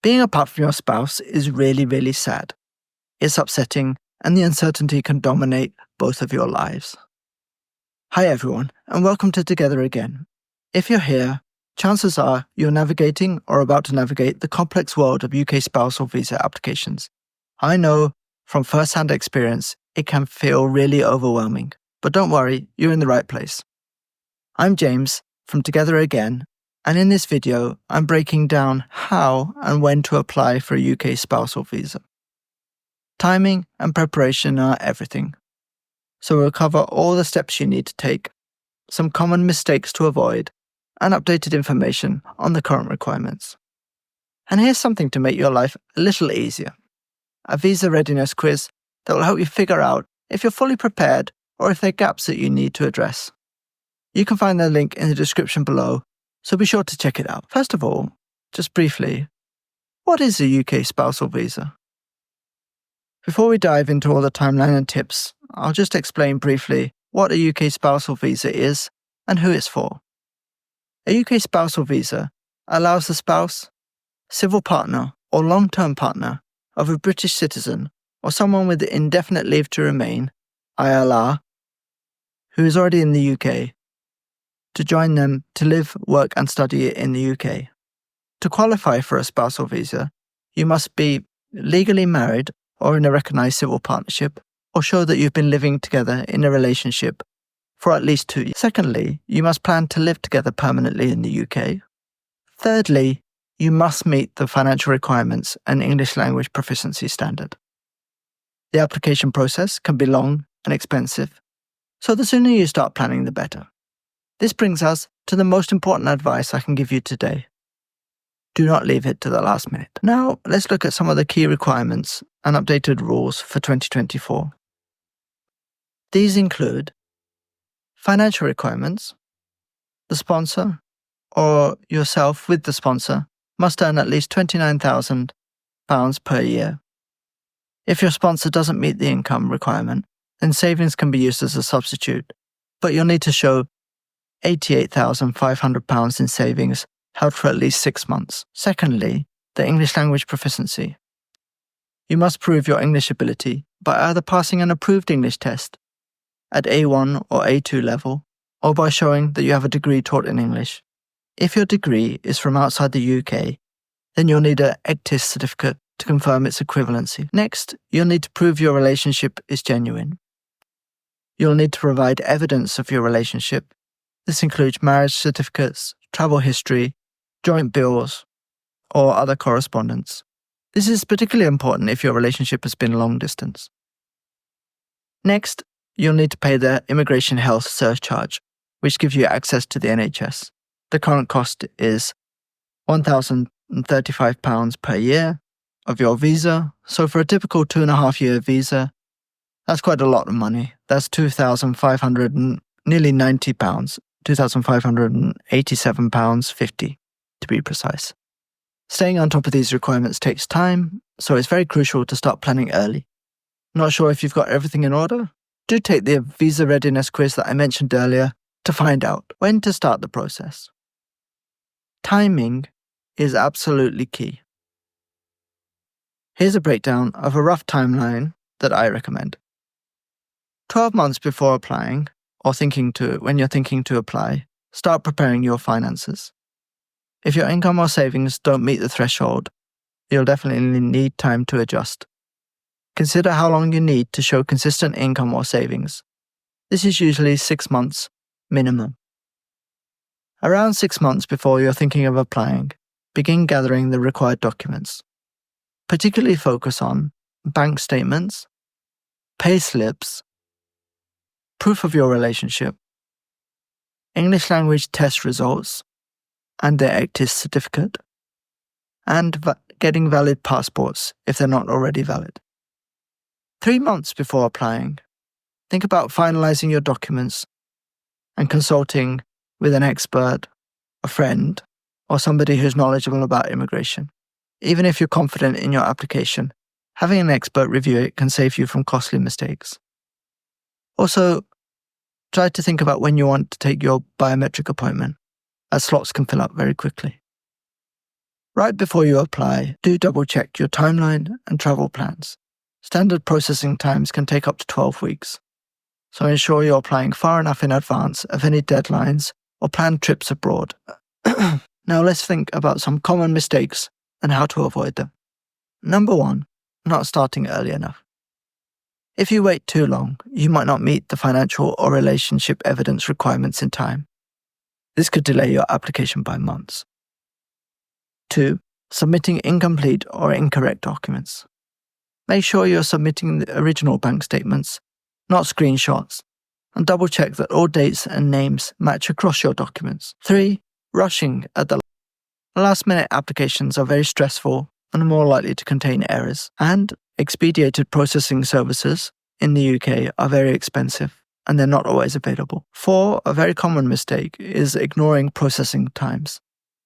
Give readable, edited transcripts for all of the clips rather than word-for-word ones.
Being apart from your spouse is really sad. It's upsetting, and the uncertainty can dominate both of your lives. Hi everyone, and welcome to Together Again. If you're here, chances are you're navigating or about to navigate the complex world of UK spousal visa applications. I know from first-hand experience it can feel really overwhelming, but don't worry, you're in the right place. I'm James from Together Again, and in this video I'm breaking down how and when to apply for a UK spousal visa. Timing and preparation are everything, so we'll cover all the steps you need to take, some common mistakes to avoid, and updated information on the current requirements. And here's something to make your life a little easier: a visa readiness quiz that will help you figure out if you're fully prepared or if there are gaps that you need to address. You can find the link in the description below, so be sure to check it out. First of all, just briefly, what is a UK spousal visa? Before we dive into all the timeline and tips, I'll just explain briefly what a UK spousal visa is and who it's for. A UK spousal visa allows the spouse, civil partner, or long-term partner of a British citizen or someone with indefinite leave to remain, ILR, who is already in the UK, to join them to live, work and study in the UK. To qualify for a spousal visa, you must be legally married or in a recognised civil partnership, or show that you've been living together in a relationship for at least 2 years. Secondly, you must plan to live together permanently in the UK. Thirdly, you must meet the financial requirements and English Language Proficiency standard. The application process can be long and expensive, so the sooner you start planning, the better. This brings us to the most important advice I can give you today. Do not leave it to the last minute. Now, let's look at some of the key requirements and updated rules for 2024. These include financial requirements. The sponsor, or yourself with the sponsor, must earn at least £29,000 per year. If your sponsor doesn't meet the income requirement, then savings can be used as a substitute, but you'll need to show £88,500 in savings held for at least 6 months. Secondly, the English Language Proficiency. You must prove your English ability by either passing an approved English test at A1 or A2 level, or by showing that you have a degree taught in English. If your degree is from outside the UK, then you'll need an EGTIS certificate to confirm its equivalency. Next, you'll need to prove your relationship is genuine. You'll need to provide evidence of your relationship. This includes marriage certificates, travel history, joint bills, or other correspondence. This is particularly important if your relationship has been long distance. Next, you'll need to pay the immigration health surcharge, which gives you access to the NHS. The current cost is £1,035 per year of your visa, so for a typical 2.5-year visa, that's quite a lot of money. That's £2,500 and nearly £90, £2,587.50 to be precise. Staying on top of these requirements takes time, so it's very crucial to start planning early. Not sure if you've got everything in order? Do take the visa readiness quiz that I mentioned earlier to find out when to start the process. Timing is absolutely key. Here's a breakdown of a rough timeline that I recommend. 12 months before applying, or when you're thinking to apply, start preparing your finances. If your income or savings don't meet the threshold, you'll definitely need time to adjust. Consider how long you need to show consistent income or savings. This is usually 6 months minimum. Around 6 months before you're thinking of applying, begin gathering the required documents. Particularly focus on bank statements, pay slips, proof of your relationship, English language test results, and their EGTIS certificate, and getting valid passports if they're not already valid. 3 months before applying, think about finalising your documents and consulting with an expert, a friend, or somebody who's knowledgeable about immigration. Even if you're confident in your application, having an expert review it can save you from costly mistakes. Also, try to think about when you want to take your biometric appointment, as slots can fill up very quickly. Right before you apply, do double-check your timeline and travel plans. Standard processing times can take up to 12 weeks, so ensure you're applying far enough in advance of any deadlines or planned trips abroad. Now let's think about some common mistakes and how to avoid them. Number 1, not starting early enough. If you wait too long, you might not meet the financial or relationship evidence requirements in time. This could delay your application by months. 2, submitting incomplete or incorrect documents. Make sure you're submitting the original bank statements, not screenshots, and double-check that all dates and names match across your documents. 3, rushing at the last-minute applications are very stressful and are more likely to contain errors, and expedited processing services in the UK are very expensive and they're not always available. 4, a very common mistake is ignoring processing times.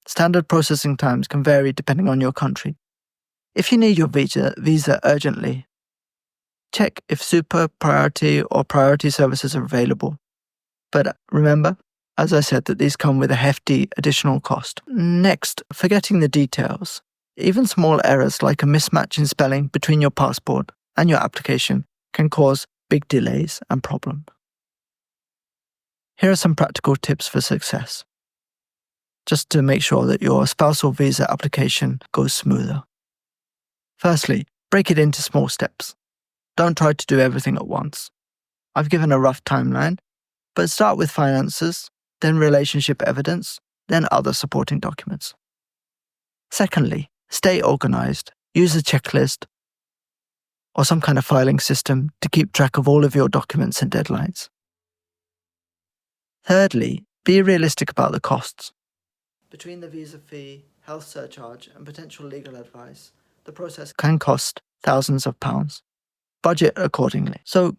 Standard processing times can vary depending on your country. If you need your visa urgently, check if super priority or priority services are available. But remember, as I said, that these come with a hefty additional cost. Next, forgetting the details. Even small errors like a mismatch in spelling between your passport and your application can cause big delays and problems. Here are some practical tips for success, just to make sure that your spousal visa application goes smoother. Firstly, break it into small steps. Don't try to do everything at once. I've given a rough timeline, but start with finances, then relationship evidence, then other supporting documents. Secondly, stay organized. Use a checklist or some kind of filing system to keep track of all of your documents and deadlines. Thirdly, be realistic about the costs. Between the visa fee, health surcharge, and potential legal advice, the process can cost thousands of pounds. Budget accordingly. So,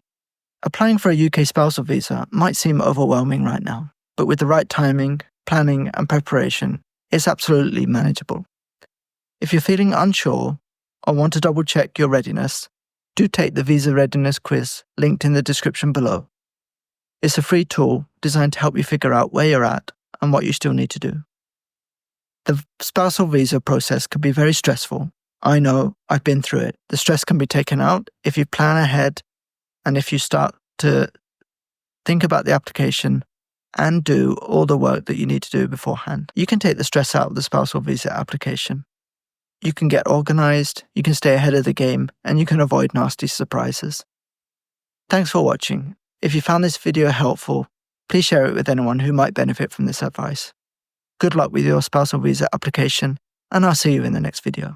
applying for a UK spousal visa might seem overwhelming right now, but with the right timing, planning, and preparation, it's absolutely manageable. If you're feeling unsure or want to double-check your readiness, do take the Visa Readiness Quiz linked in the description below. It's a free tool designed to help you figure out where you're at and what you still need to do. The spousal visa process can be very stressful. I know, I've been through it. The stress can be taken out if you plan ahead and if you start to think about the application and do all the work that you need to do beforehand. You can take the stress out of the spousal visa application. You can get organized, you can stay ahead of the game, and you can avoid nasty surprises. Thanks for watching. If you found this video helpful, please share it with anyone who might benefit from this advice. Good luck with your spousal visa application, and I'll see you in the next video.